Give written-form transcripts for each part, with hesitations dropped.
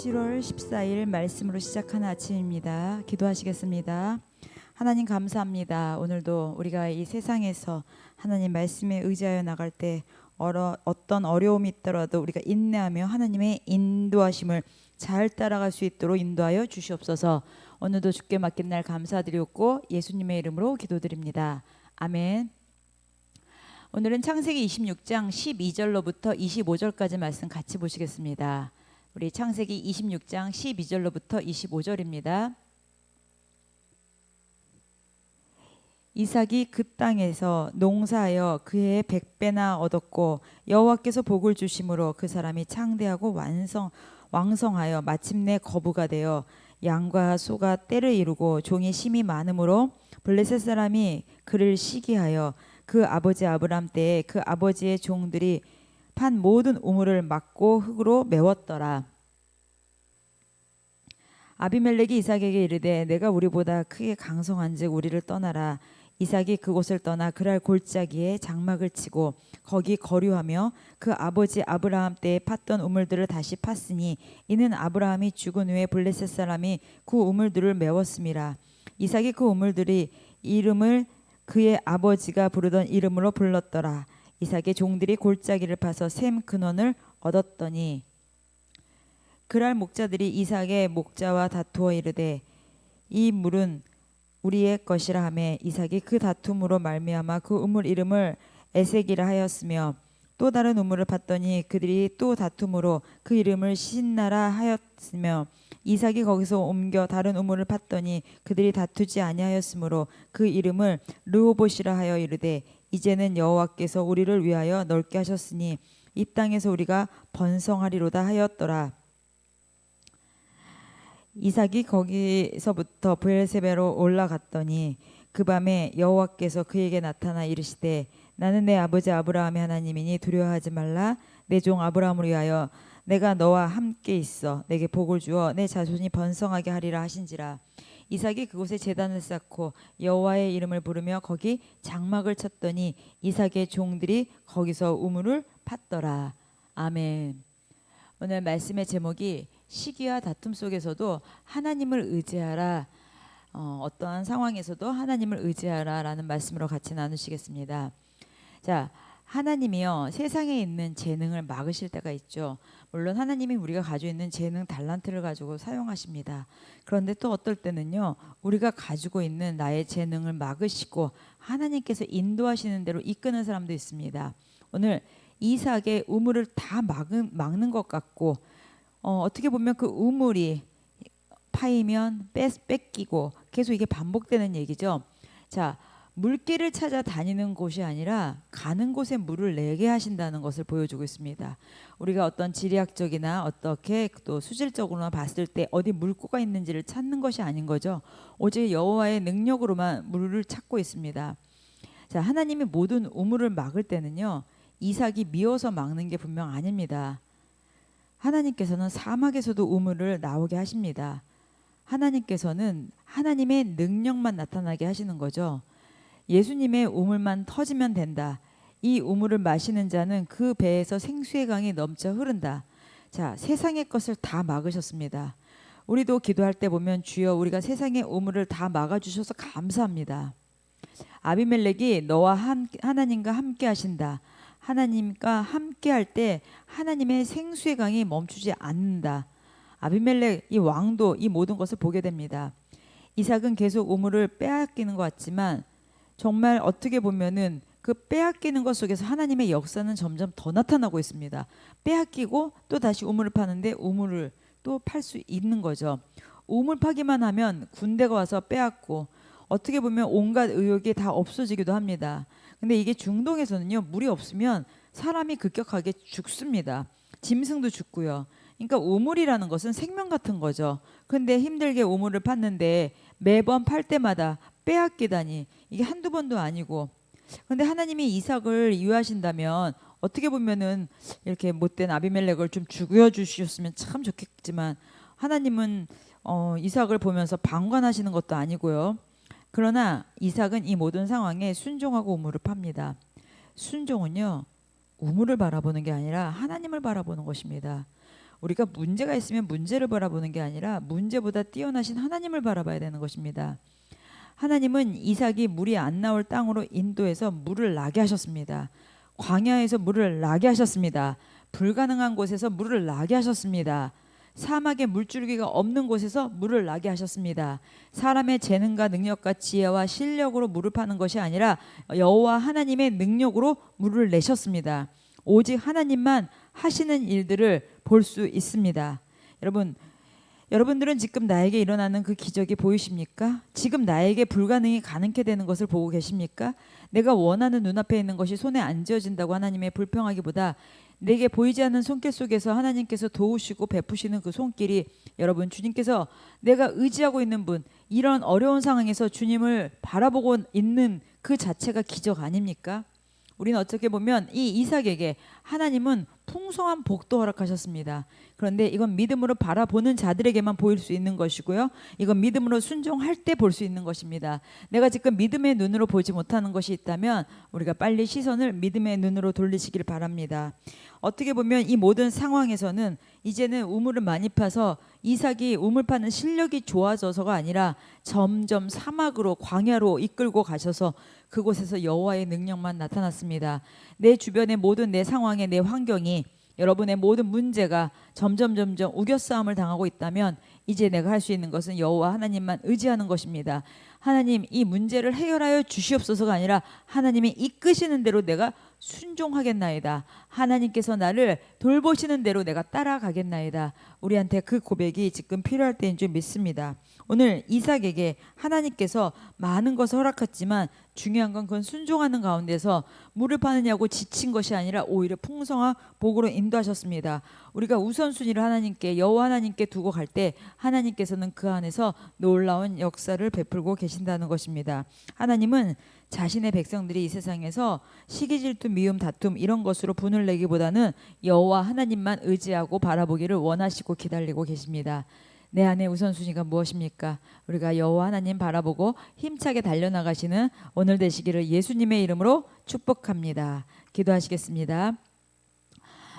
7월 14일 말씀으로 시작하는 아침입니다. 기도하시겠습니다. 하나님 감사합니다. 오늘도 우리가 이 세상에서 하나님 말씀에 의지하여 나갈 때 어떤 어려움이 있더라도 우리가 인내하며 하나님의 인도하심을 잘 따라갈 수 있도록 인도하여 주시옵소서. 오늘도 주께 맡긴 날 감사드리옵고 예수님의 이름으로 기도드립니다. 아멘. 오늘은 창세기 26장 12절로부터 25절까지 말씀 같이 보시겠습니다. 우리 창세기 26장 12절로부터 25절입니다. 이삭이 그 땅에서 농사하여 그의 100배나 얻었고 여호와께서 복을 주심으로 그 사람이 창대하고 왕성하여 마침내 거부가 되어 양과 소가 떼를 이루고 종이 심이 많으므로 블레셋 사람이 그를 시기하여 그 아버지 아브람 때에 그 아버지의 종들이 판 모든 우물을 막고 흙으로 메웠더라. 아비멜렉이 이삭에게 이르되 내가 우리보다 크게 강성한즉 우리를 떠나라. 이삭이 그곳을 떠나 그랄 골짜기에 장막을 치고 거기 거류하며 그 아버지 아브라함 때에 팠던 우물들을 다시 팠으니 이는 아브라함이 죽은 후에 블레셋 사람이 그 우물들을 메웠음이라. 이삭이 그 우물들이 이름을 그의 아버지가 부르던 이름으로 불렀더라. 이삭의 종들이 골짜기를 파서 샘 근원을 얻었더니 그랄 목자들이 이삭의 목자와 다투어 이르되 이 물은 우리의 것이라 하매 이삭이 그 다툼으로 말미암아 그 우물 이름을 에색이라 하였으며 또 다른 우물을 팠더니 그들이 또 다툼으로 그 이름을 신나라 하였으며 이삭이 거기서 옮겨 다른 우물을 팠더니 그들이 다투지 아니하였으므로 그 이름을 르호봇이라 하여 이르되 이제는 여호와께서 우리를 위하여 넓게 하셨으니 이 땅에서 우리가 번성하리로다 하였더라. 이삭이 거기서부터 브엘세바로 올라갔더니 그 밤에 여호와께서 그에게 나타나 이르시되 나는 내 아버지 아브라함의 하나님이니 두려워하지 말라. 내 종 아브라함을 위하여 내가 너와 함께 있어 내게 복을 주어 내 자손이 번성하게 하리라 하신지라. 이삭이 그곳에 제단을 쌓고 여호와의 이름을 부르며 거기 장막을 쳤더니 이삭의 종들이 거기서 우물을 팠더라. 아멘. 오늘 말씀의 제목이 시기와 다툼 속에서도 하나님을 의지하라. 어떠한 상황에서도 하나님을 의지하라 라는 말씀으로 같이 나누시겠습니다. 자, 하나님이요 세상에 있는 재능을 막으실 때가 있죠. 물론 하나님이 우리가 가지고 있는 재능 달란트를 가지고 사용하십니다. 그런데 또 어떨 때는요 우리가 가지고 있는 나의 재능을 막으시고 하나님께서 인도하시는 대로 이끄는 사람도 있습니다. 오늘 이삭의 우물을 다 막는 것 같고 어떻게 보면 그 우물이 파이면 뺏기고 계속 이게 반복되는 얘기죠. 자, 물길을 찾아 다니는 곳이 아니라 가는 곳에 물을 내게 하신다는 것을 보여주고 있습니다. 우리가 어떤 지리학적이나 어떻게 또 수질적으로나 봤을 때 어디 물고가 있는지를 찾는 것이 아닌 거죠. 오직 여호와의 능력으로만 물을 찾고 있습니다. 자, 하나님이 모든 우물을 막을 때는요 이삭이 미워서 막는 게 분명 아닙니다. 하나님께서는 사막에서도 우물을 나오게 하십니다. 하나님께서는 하나님의 능력만 나타나게 하시는 거죠. 예수님의 우물만 터지면 된다. 이 우물을 마시는 자는 그 배에서 생수의 강이 넘쳐 흐른다. 자, 세상의 것을 다 막으셨습니다. 우리도 기도할 때 보면 주여 우리가 세상의 우물을 다 막아주셔서 감사합니다. 아비멜렉이 너와 하나님과 함께 하신다. 하나님과 함께 할 때 하나님의 생수의 강이 멈추지 않는다. 아비멜렉 이 왕도 이 모든 것을 보게 됩니다. 이삭은 계속 우물을 빼앗기는 것 같지만 정말 어떻게 보면은 그 빼앗기는 것 속에서 하나님의 역사는 점점 더 나타나고 있습니다. 빼앗기고 또 다시 우물을 파는데 우물을 또 팔 수 있는 거죠. 우물 파기만 하면 군대가 와서 빼앗고 어떻게 보면 온갖 의욕이 다 없어지기도 합니다. 근데 이게 중동에서는요 물이 없으면 사람이 급격하게 죽습니다. 짐승도 죽고요. 그러니까 우물이라는 것은 생명 같은 거죠. 근데 힘들게 우물을 팠는데 매번 팔 때마다 빼앗기다니 이게 한두 번도 아니고. 근데 하나님이 이삭을 유하신다면 어떻게 보면은 이렇게 못된 아비멜렉을 좀 죽여주셨으면 참 좋겠지만 하나님은 이삭을 보면서 방관하시는 것도 아니고요. 그러나 이삭은 이 모든 상황에 순종하고 우물을 팝니다. 순종은요 우물을 바라보는 게 아니라 하나님을 바라보는 것입니다. 우리가 문제가 있으면 문제를 바라보는 게 아니라 문제보다 뛰어나신 하나님을 바라봐야 되는 것입니다. 하나님은 이삭이 물이 안 나올 땅으로 인도해서 물을 나게 하셨습니다. 광야에서 물을 나게 하셨습니다. 불가능한 곳에서 물을 나게 하셨습니다. 사막에 물줄기가 없는 곳에서 물을 나게 하셨습니다. 사람의 재능과 능력과 지혜와 실력으로 물을 파는 것이 아니라 여호와 하나님의 능력으로 물을 내셨습니다. 오직 하나님만 하시는 일들을 볼 수 있습니다. 여러분들은 지금 나에게 일어나는 그 기적이 보이십니까? 지금 나에게 불가능이 가능케 되는 것을 보고 계십니까? 내가 원하는 눈앞에 있는 것이 손에 안 쥐어진다고 하나님의 불평하기보다 내게 보이지 않는 손길 속에서 하나님께서 도우시고 베푸시는 그 손길이 여러분 주님께서 내가 의지하고 있는 분 이런 어려운 상황에서 주님을 바라보고 있는 그 자체가 기적 아닙니까? 우리는 어떻게 보면 이 이삭에게 하나님은 풍성한 복도 허락하셨습니다. 그런데 이건 믿음으로 바라보는 자들에게만 보일 수 있는 것이고요. 이건 믿음으로 순종할 때 볼 수 있는 것입니다. 내가 지금 믿음의 눈으로 보지 못하는 것이 있다면 우리가 빨리 시선을 믿음의 눈으로 돌리시길 바랍니다. 어떻게 보면 이 모든 상황에서는 이제는 우물을 많이 파서 이삭이 우물 파는 실력이 좋아져서가 아니라 점점 사막으로 광야로 이끌고 가셔서 그곳에서 여호와의 능력만 나타났습니다. 내 주변의 모든 내 상황의 내 환경이 여러분의 모든 문제가 점점 우겨싸움을 당하고 있다면 이제 내가 할 수 있는 것은 여호와 하나님만 의지하는 것입니다. 하나님 이 문제를 해결하여 주시옵소서가 아니라 하나님이 이끄시는 대로 내가 순종하겠나이다. 하나님께서 나를 돌보시는 대로 내가 따라가겠나이다. 우리한테 그 고백이 지금 필요할 때인 줄 믿습니다. 오늘 이삭에게 하나님께서 많은 것을 허락했지만 중요한 건 그건 순종하는 가운데서 물을 파느냐고 지친 것이 아니라 오히려 풍성한 복으로 인도하셨습니다. 우리가 우선순위를 하나님께 여호와 하나님께 두고 갈 때 하나님께서는 그 안에서 놀라운 역사를 베풀고 계신다는 것입니다. 하나님은 자신의 백성들이 이 세상에서 시기 질투 미움 다툼 이런 것으로 분을 내기보다는 여호와 하나님만 의지하고 바라보기를 원하시고 기다리고 계십니다. 내 안의 우선순위가 무엇입니까? 우리가 여호와 하나님 바라보고 힘차게 달려나가시는 오늘 되시기를 예수님의 이름으로 축복합니다. 기도하시겠습니다.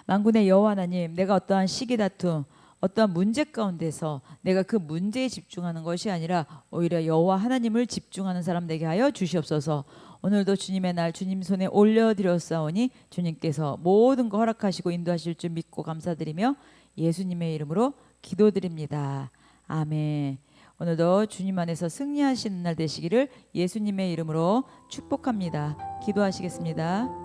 만군의 여호와 하나님, 내가 어떠한 시기 다툼 어떠한 문제 가운데서 내가 그 문제에 집중하는 것이 아니라 오히려 여호와 하나님을 집중하는 사람 되게 하여 주시옵소서. 오늘도 주님의 날 주님 손에 올려드렸사오니 주님께서 모든 거 허락하시고 인도하실 줄 믿고 감사드리며 예수님의 이름으로 기도드립니다. 아멘. 오늘도 주님 안에서 승리하시는 날 되시기를 예수님의 이름으로 축복합니다. 기도하시겠습니다.